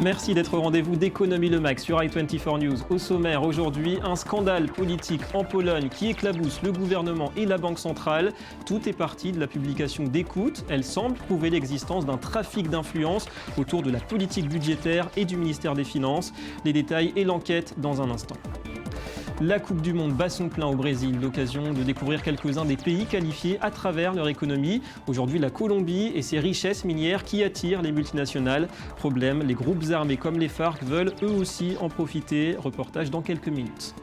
Merci d'être au rendez-vous d'Économie Le Max sur i24 News. Au sommaire aujourd'hui, un scandale politique en Pologne qui éclabousse le gouvernement et la Banque centrale. Tout est parti de la publication d'écoute. Elle semble prouver l'existence d'un trafic d'influence autour de la politique budgétaire et du ministère des Finances. Les détails et l'enquête dans un instant. La Coupe du Monde bat son plein au Brésil, l'occasion de découvrir quelques-uns des pays qualifiés à travers leur économie. Aujourd'hui, la Colombie et ses richesses minières qui attirent les multinationales. Problème, les groupes armés comme les FARC veulent eux aussi en profiter. Reportage dans quelques minutes.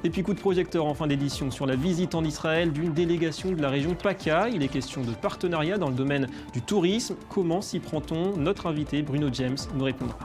Et puis coup de projecteur en fin d'édition sur la visite en Israël d'une délégation de la région PACA. Il est question de partenariat dans le domaine du tourisme. Comment s'y prend-on? Notre invité Bruno James nous répondra.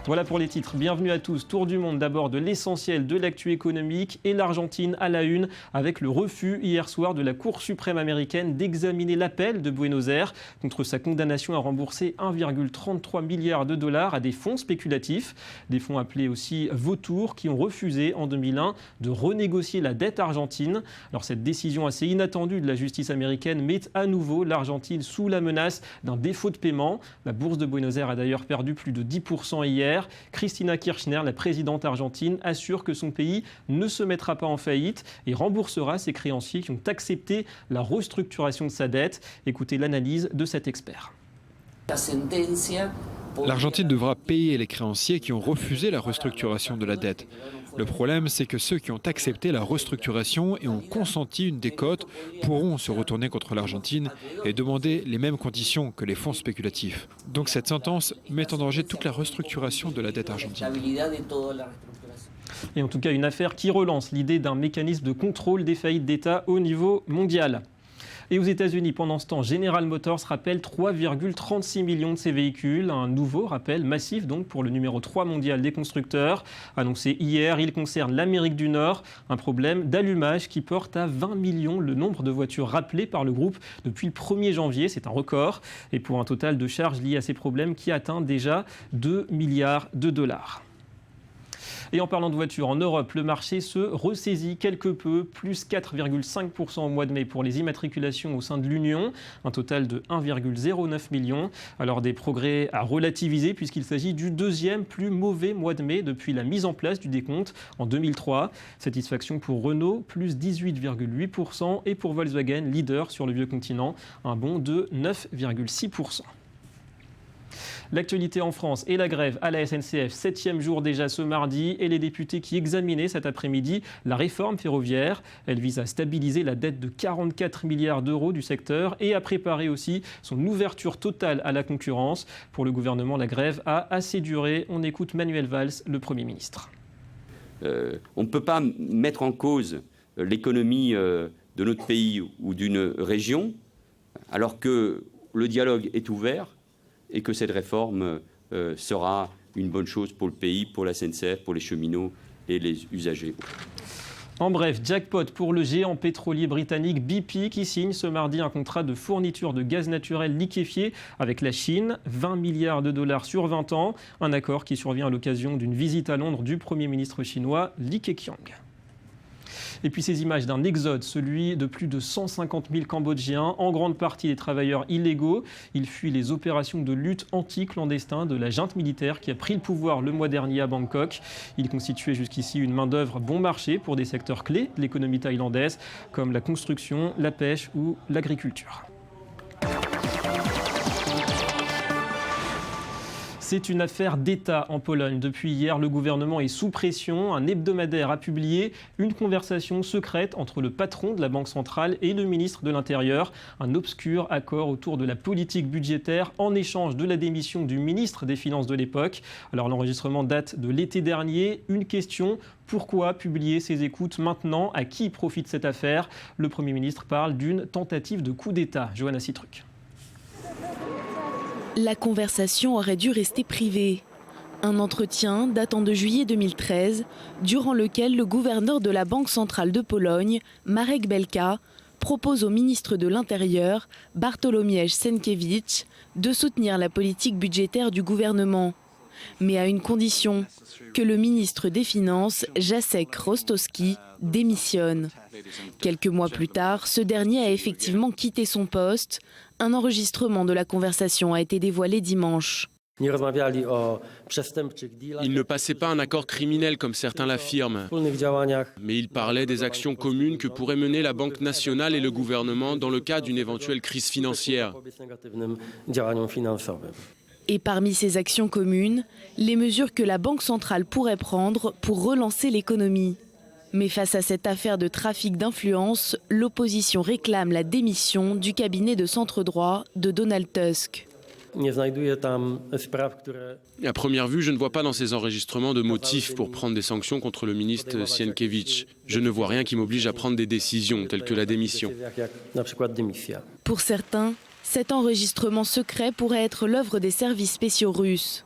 Voilà pour les titres. Bienvenue à tous. Tour du monde d'abord de l'essentiel de l'actu économique et l'Argentine à la une avec le refus hier soir de la Cour suprême américaine d'examiner l'appel de Buenos Aires contre sa condamnation à rembourser 1,33 milliard de dollars à des fonds spéculatifs. Des fonds appelés aussi vautours qui ont refusé en 2001 de renégocier la dette argentine. Alors cette décision assez inattendue de la justice américaine met à nouveau l'Argentine sous la menace d'un défaut de paiement. La bourse de Buenos Aires a d'ailleurs perdu plus de 10% hier. Cristina Kirchner, la présidente argentine, assure que son pays ne se mettra pas en faillite et remboursera ses créanciers qui ont accepté la restructuration de sa dette. Écoutez l'analyse de cet expert. L'Argentine devra payer les créanciers qui ont refusé la restructuration de la dette. Le problème, c'est que ceux qui ont accepté la restructuration et ont consenti une décote pourront se retourner contre l'Argentine et demander les mêmes conditions que les fonds spéculatifs. Donc cette sentence met en danger toute la restructuration de la dette argentine. Et en tout cas, une affaire qui relance l'idée d'un mécanisme de contrôle des faillites d'État au niveau mondial. Et aux États-Unis, pendant ce temps, General Motors rappelle 3,36 millions de ses véhicules. Un nouveau rappel massif donc pour le numéro 3 mondial des constructeurs. Annoncé hier, il concerne l'Amérique du Nord. Un problème d'allumage qui porte à 20 millions le nombre de voitures rappelées par le groupe depuis le 1er janvier. C'est un record. Et pour un total de charges liées à ces problèmes qui atteint déjà 2 milliards de dollars. Et en parlant de voitures, en Europe, le marché se ressaisit quelque peu, plus 4,5% au mois de mai pour les immatriculations au sein de l'Union, un total de 1,09 million. Alors des progrès à relativiser puisqu'il s'agit du deuxième plus mauvais mois de mai depuis la mise en place du décompte en 2003. Satisfaction pour Renault, plus 18,8% et pour Volkswagen, leader sur le vieux continent, un bond de 9,6%. L'actualité en France et la grève à la SNCF, 7e jour déjà ce mardi, et les députés qui examinaient cet après-midi la réforme ferroviaire. Elle vise à stabiliser la dette de 44 milliards d'euros du secteur et à préparer aussi son ouverture totale à la concurrence. Pour le gouvernement, la grève a assez duré. On écoute Manuel Valls, le Premier ministre. On ne peut pas mettre en cause l'économie de notre pays ou d'une région alors que le dialogue est ouvert et que cette réforme sera une bonne chose pour le pays, pour la SNCF, pour les cheminots et les usagers. En bref, jackpot pour le géant pétrolier britannique BP qui signe ce mardi un contrat de fourniture de gaz naturel liquéfié avec la Chine, 20 milliards de dollars sur 20 ans, un accord qui survient à l'occasion d'une visite à Londres du Premier ministre chinois Li Keqiang. Et puis ces images d'un exode, celui de plus de 150 000 Cambodgiens, en grande partie des travailleurs illégaux. Ils fuient les opérations de lutte anti-clandestin de la junte militaire qui a pris le pouvoir le mois dernier à Bangkok. Ils constituaient jusqu'ici une main-d'œuvre bon marché pour des secteurs clés de l'économie thaïlandaise, comme la construction, la pêche ou l'agriculture. C'est une affaire d'État en Pologne. Depuis hier, le gouvernement est sous pression. Un hebdomadaire a publié une conversation secrète entre le patron de la Banque centrale et le ministre de l'Intérieur. Un obscur accord autour de la politique budgétaire en échange de la démission du ministre des Finances de l'époque. Alors l'enregistrement date de l'été dernier. Une question, pourquoi publier ces écoutes maintenant? À qui profite cette affaire? Le Premier ministre parle d'une tentative de coup d'État. Johanna Citruc. La conversation aurait dû rester privée. Un entretien datant de juillet 2013, durant lequel le gouverneur de la Banque centrale de Pologne, Marek Belka, propose au ministre de l'Intérieur, Bartłomiej Sienkiewicz, de soutenir la politique budgétaire du gouvernement. mais à une condition, que le ministre des Finances, Jacek Rostowski, démissionne. Quelques mois plus tard, ce dernier a effectivement quitté son poste. Un enregistrement de la conversation a été dévoilé dimanche. Ils ne passaient pas un accord criminel comme certains l'affirment, mais ils parlaient des actions communes que pourraient mener la Banque nationale et le gouvernement dans le cas d'une éventuelle crise financière. Et parmi ces actions communes, les mesures que la Banque centrale pourrait prendre pour relancer l'économie. Mais face à cette affaire de trafic d'influence, l'opposition réclame la démission du cabinet de centre-droit de Donald Tusk. À première vue, je ne vois pas dans ces enregistrements de motifs pour prendre des sanctions contre le ministre Sienkiewicz. Je ne vois rien qui m'oblige à prendre des décisions telles que la démission. Pour certains, cet enregistrement secret pourrait être l'œuvre des services spéciaux russes.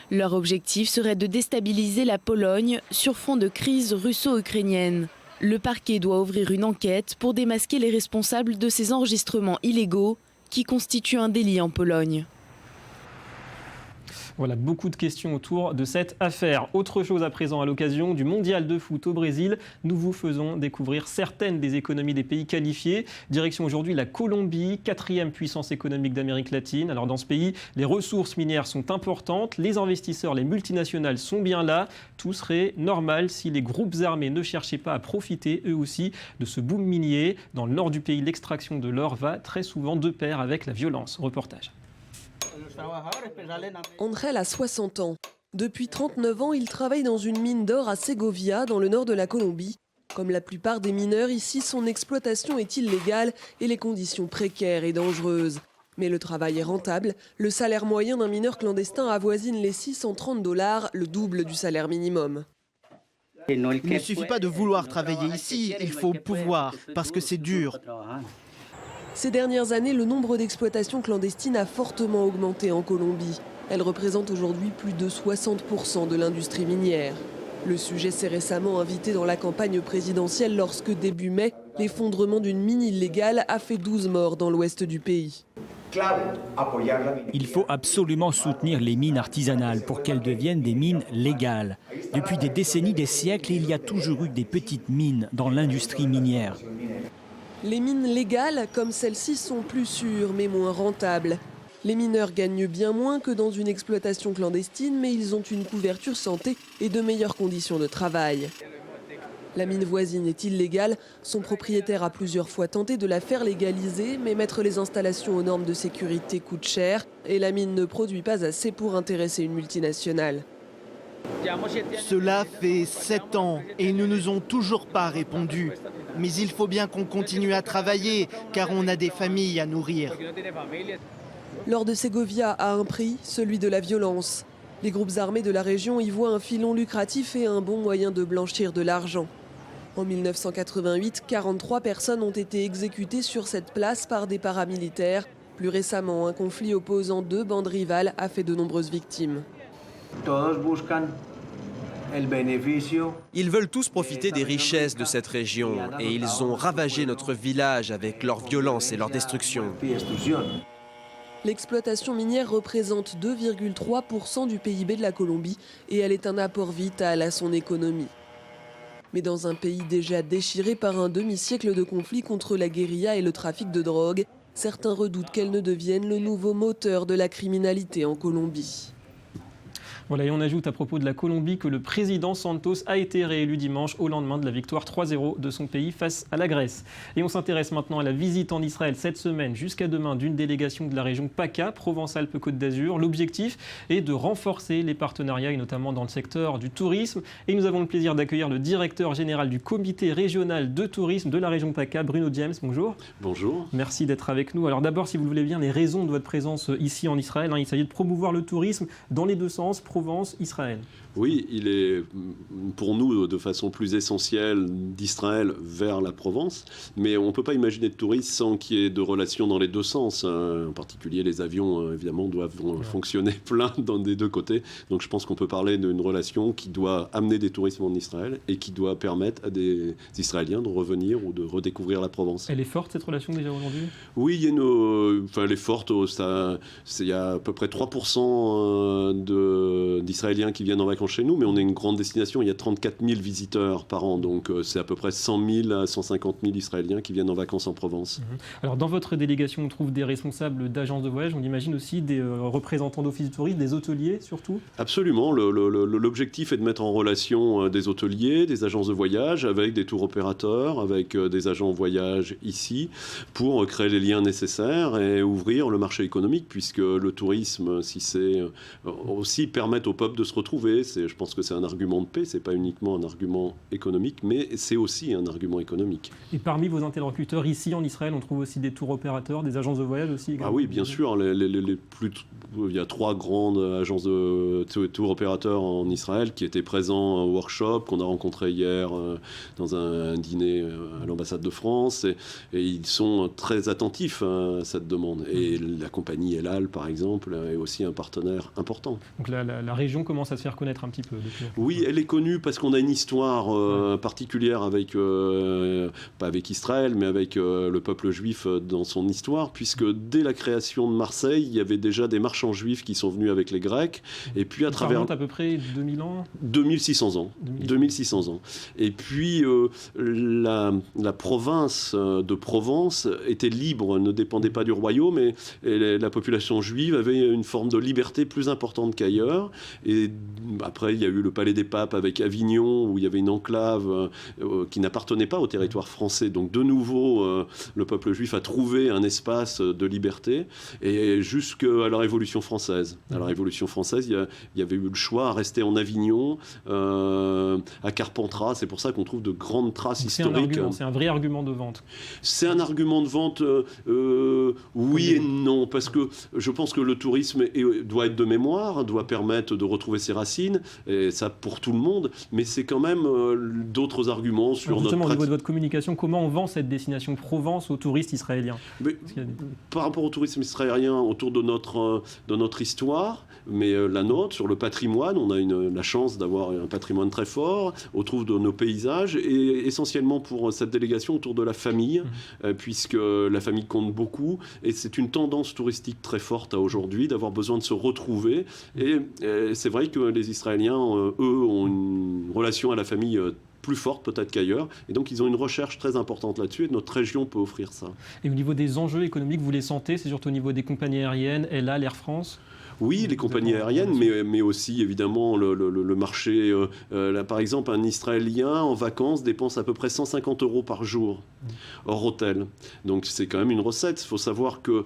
Leur objectif serait de déstabiliser la Pologne sur fond de crise russo-ukrainienne. Le parquet doit ouvrir une enquête pour démasquer les responsables de ces enregistrements illégaux qui constituent un délit en Pologne. Voilà, beaucoup de questions autour de cette affaire. Autre chose à présent, à l'occasion du mondial de foot au Brésil, nous vous faisons découvrir certaines des économies des pays qualifiés. Direction aujourd'hui la Colombie, 4e puissance économique d'Amérique latine. Alors dans ce pays, les ressources minières sont importantes, les investisseurs, les multinationales sont bien là. Tout serait normal si les groupes armés ne cherchaient pas à profiter eux aussi de ce boom minier. Dans le nord du pays, l'extraction de l'or va très souvent de pair avec la violence. Reportage. André a 60 ans. Depuis 39 ans, il travaille dans une mine d'or à Segovia, dans le nord de la Colombie. Comme la plupart des mineurs, ici, son exploitation est illégale et les conditions précaires et dangereuses. Mais le travail est rentable. Le salaire moyen d'un mineur clandestin avoisine les $630, le double du salaire minimum. Il ne suffit pas de vouloir travailler ici, il faut pouvoir, parce que c'est dur. Ces dernières années, le nombre d'exploitations clandestines a fortement augmenté en Colombie. Elles représentent aujourd'hui plus de 60% de l'industrie minière. Le sujet s'est récemment invité dans la campagne présidentielle lorsque, début mai, l'effondrement d'une mine illégale a fait 12 morts dans l'ouest du pays. Il faut absolument soutenir les mines artisanales pour qu'elles deviennent des mines légales. Depuis des décennies, des siècles, il y a toujours eu des petites mines dans l'industrie minière. Les mines légales, comme celle-ci, sont plus sûres mais moins rentables. Les mineurs gagnent bien moins que dans une exploitation clandestine, mais ils ont une couverture santé et de meilleures conditions de travail. La mine voisine est illégale. Son propriétaire a plusieurs fois tenté de la faire légaliser, mais mettre les installations aux normes de sécurité coûte cher et la mine ne produit pas assez pour intéresser une multinationale. Cela fait 7 ans et ils ne nous ont toujours pas répondu. Mais il faut bien qu'on continue à travailler, car on a des familles à nourrir. L'or de Segovia a un prix, celui de la violence. Les groupes armés de la région y voient un filon lucratif et un bon moyen de blanchir de l'argent. En 1988, 43 personnes ont été exécutées sur cette place par des paramilitaires. Plus récemment, un conflit opposant deux bandes rivales a fait de nombreuses victimes. Ils veulent tous profiter des richesses de cette région et ils ont ravagé notre village avec leur violence et leur destruction. L'exploitation minière représente 2,3% du PIB de la Colombie et elle est un apport vital à son économie. Mais dans un pays déjà déchiré par un demi-siècle de conflit contre la guérilla et le trafic de drogue, certains redoutent qu'elle ne devienne le nouveau moteur de la criminalité en Colombie. Voilà, et on ajoute à propos de la Colombie que le président Santos a été réélu dimanche au lendemain de la victoire 3-0 de son pays face à la Grèce. Et on s'intéresse maintenant à la visite en Israël cette semaine jusqu'à demain d'une délégation de la région PACA, Provence-Alpes-Côte d'Azur. L'objectif est de renforcer les partenariats, et notamment dans le secteur du tourisme. Et nous avons le plaisir d'accueillir le directeur général du comité régional de tourisme de la région PACA, Bruno James. Bonjour. Bonjour. Merci d'être avec nous. Alors d'abord, si vous le voulez bien, les raisons de votre présence ici en Israël. Il s'agit de promouvoir le tourisme dans les deux sens, Provence, Israël. Oui, il est pour nous de façon plus essentielle d'Israël vers la Provence, mais on ne peut pas imaginer de tourisme sans qu'il y ait de relations dans les deux sens. En particulier, les avions, évidemment, doivent fonctionner plein des deux côtés. Donc je pense qu'on peut parler d'une relation qui doit amener des touristes en Israël et qui doit permettre à des Israéliens de revenir ou de redécouvrir la Provence. Elle est forte, cette relation, déjà aujourd'hui ? Oui, elle est forte. Il y a à peu près 3% d'Israéliens qui viennent en vacances chez nous, mais on est une grande destination. Il y a 34 000 visiteurs par an, donc c'est à peu près 100 000 à 150 000 Israéliens qui viennent en vacances en Provence. Alors dans votre délégation, on trouve des responsables d'agences de voyage, on imagine aussi des représentants d'office du tourisme, des hôteliers surtout ? Absolument. L'objectif est de mettre en relation des hôteliers, des agences de voyage, avec des tours opérateurs, avec des agents de voyage ici, pour créer les liens nécessaires et ouvrir le marché économique, puisque le tourisme, si c'est aussi permettre au peuple de se retrouver, je pense que c'est un argument de paix, c'est pas uniquement un argument économique, mais c'est aussi un argument économique. Et parmi vos interlocuteurs ici en Israël, on trouve aussi des tours opérateurs, des agences de voyage aussi également. Ah oui, bien sûr. Il y a 3 grandes agences de tours opérateurs en Israël qui étaient présents au workshop qu'on a rencontré hier dans un dîner à l'ambassade de France, et ils sont très attentifs à cette demande. Et la compagnie El Al, par exemple, est aussi un partenaire important. Donc la région commence à se faire connaître un petit peu. Oui, elle est connue parce qu'on a une histoire particulière pas avec Israël, mais avec le peuple juif dans son histoire, puisque dès la création de Marseille, il y avait déjà des marchands juifs qui sont venus avec les Grecs, et puis Ça remonte à peu près 2000 ans 2600 ans. 2600 ans. Et puis la province de Provence était libre, ne dépendait pas du royaume, et la population juive avait une forme de liberté plus importante qu'ailleurs. Et après, il y a eu le Palais des Papes avec Avignon, où il y avait une enclave qui n'appartenait pas au territoire français. Donc de nouveau, le peuple juif a trouvé un espace de liberté, et jusqu'à la Révolution française. À la Révolution française, il y avait eu le choix à rester en Avignon, à Carpentras. C'est pour ça qu'on trouve de grandes traces historiques. C'est un vrai argument de vente. C'est un argument de vente, oui et non, parce que je pense que le tourisme doit être de mémoire, doit permettre de retrouver ses racines, et ça pour tout le monde, mais c'est quand même d'autres arguments sur notre justement, au niveau de votre communication, comment on vend cette destination Provence aux touristes israéliens ? Par rapport au tourisme israélien, autour de notre histoire, mais la nôtre, sur le patrimoine, on a la chance d'avoir un patrimoine très fort, autour de nos paysages, et essentiellement pour cette délégation autour de la famille, puisque la famille compte beaucoup, et c'est une tendance touristique très forte à aujourd'hui, d'avoir besoin de se retrouver, et c'est vrai que les Israéliens, eux, ont une relation à la famille plus forte peut-être qu'ailleurs, et donc ils ont une recherche très importante là-dessus, et notre région peut offrir ça. Et au niveau des enjeux économiques, vous les sentez, c'est surtout au niveau des compagnies aériennes, El Al, Air France ? Oui, les compagnies aériennes, mais aussi évidemment le marché. Là, par exemple, un Israélien en vacances dépense à peu près 150 € par jour, hors hôtel. Donc c'est quand même une recette. Il faut savoir que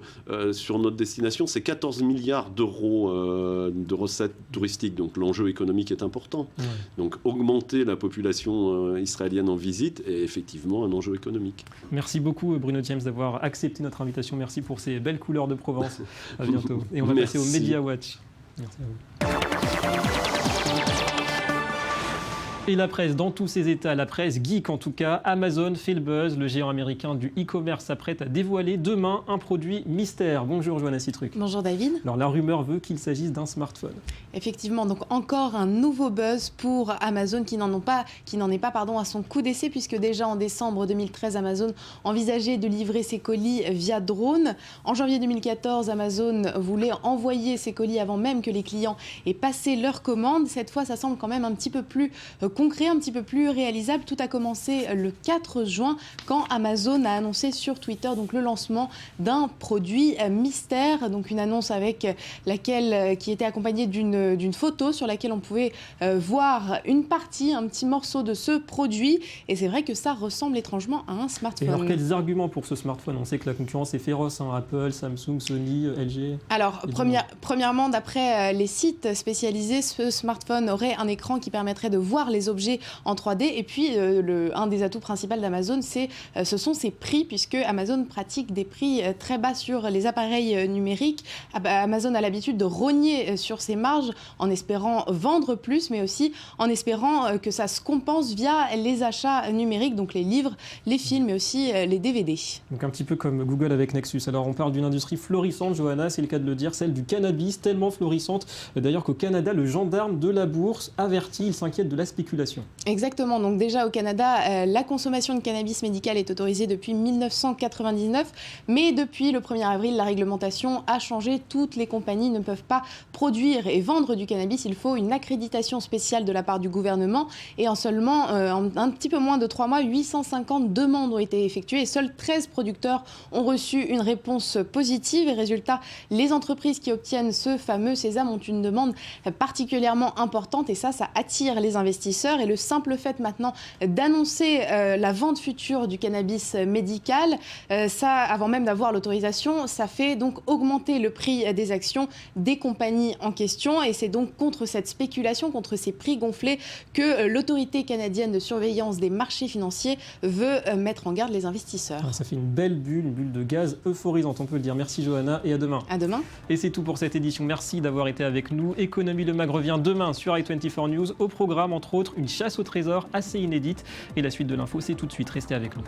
sur notre destination, c'est 14 milliards d'euros de recettes touristiques. Donc l'enjeu économique est important. Ouais. Donc augmenter la population israélienne en visite est effectivement un enjeu économique. Merci beaucoup Bruno James d'avoir accepté notre invitation. Merci pour ces belles couleurs de Provence. À bientôt. Et on va passer au Media Watch. Merci à vous. Et la presse, dans tous ses états, la presse geek en tout cas, Amazon fait le buzz. Le géant américain du e-commerce s'apprête à dévoiler demain un produit mystère. Bonjour Johanna Citruc. Bonjour David. Alors la rumeur veut qu'il s'agisse d'un smartphone. Effectivement, donc encore un nouveau buzz pour Amazon qui n'en est pas à son coup d'essai, puisque déjà en décembre 2013, Amazon envisageait de livrer ses colis via drone. En janvier 2014, Amazon voulait envoyer ses colis avant même que les clients aient passé leur commande. Cette fois, ça semble quand même un petit peu plus concret, un petit peu plus réalisable. Tout a commencé le 4 juin quand Amazon a annoncé sur Twitter donc le lancement d'un produit mystère, donc une annonce qui était accompagnée d'une photo sur laquelle on pouvait voir une partie, un petit morceau de ce produit, et c'est vrai que ça ressemble étrangement à un smartphone. Et alors quels arguments pour ce smartphone ? On sait que la concurrence est féroce, Apple, Samsung, Sony, LG. Alors premièrement, d'après les sites spécialisés, ce smartphone aurait un écran qui permettrait de voir les des objets en 3D. Et puis, un des atouts principaux d'Amazon, ce sont ses prix, puisque Amazon pratique des prix très bas sur les appareils numériques. Amazon a l'habitude de rogner sur ses marges en espérant vendre plus, mais aussi en espérant que ça se compense via les achats numériques, donc les livres, les films, mais aussi les DVD. Donc un petit peu comme Google avec Nexus. Alors on parle d'une industrie florissante, Johanna, c'est le cas de le dire, celle du cannabis, tellement florissante d'ailleurs qu'au Canada, le gendarme de la bourse avertit, il s'inquiète de la spéculation. Exactement, donc déjà au Canada, la consommation de cannabis médical est autorisée depuis 1999, mais depuis le 1er avril, la réglementation a changé. Toutes les compagnies ne peuvent pas produire et vendre du cannabis. Il faut une accréditation spéciale de la part du gouvernement et en seulement un petit peu moins de 3 mois, 850 demandes ont été effectuées et seuls 13 producteurs ont reçu une réponse positive. Et résultat, les entreprises qui obtiennent ce fameux sésame ont une demande particulièrement importante et ça attire les investisseurs. Et le simple fait maintenant d'annoncer la vente future du cannabis médical, avant même d'avoir l'autorisation, ça fait donc augmenter le prix des actions des compagnies en question. Et c'est donc contre cette spéculation, contre ces prix gonflés que l'autorité canadienne de surveillance des marchés financiers veut mettre en garde les investisseurs. Ça fait une belle bulle, une bulle de gaz euphorisante, on peut le dire. Merci Johanna et à demain. À demain. Et c'est tout pour cette édition. Merci d'avoir été avec nous. Économie Le Mag revient demain sur i24 News. Au programme, entre autres, une chasse au trésor assez inédite. Et la suite de l'info, c'est tout de suite. Restez avec nous.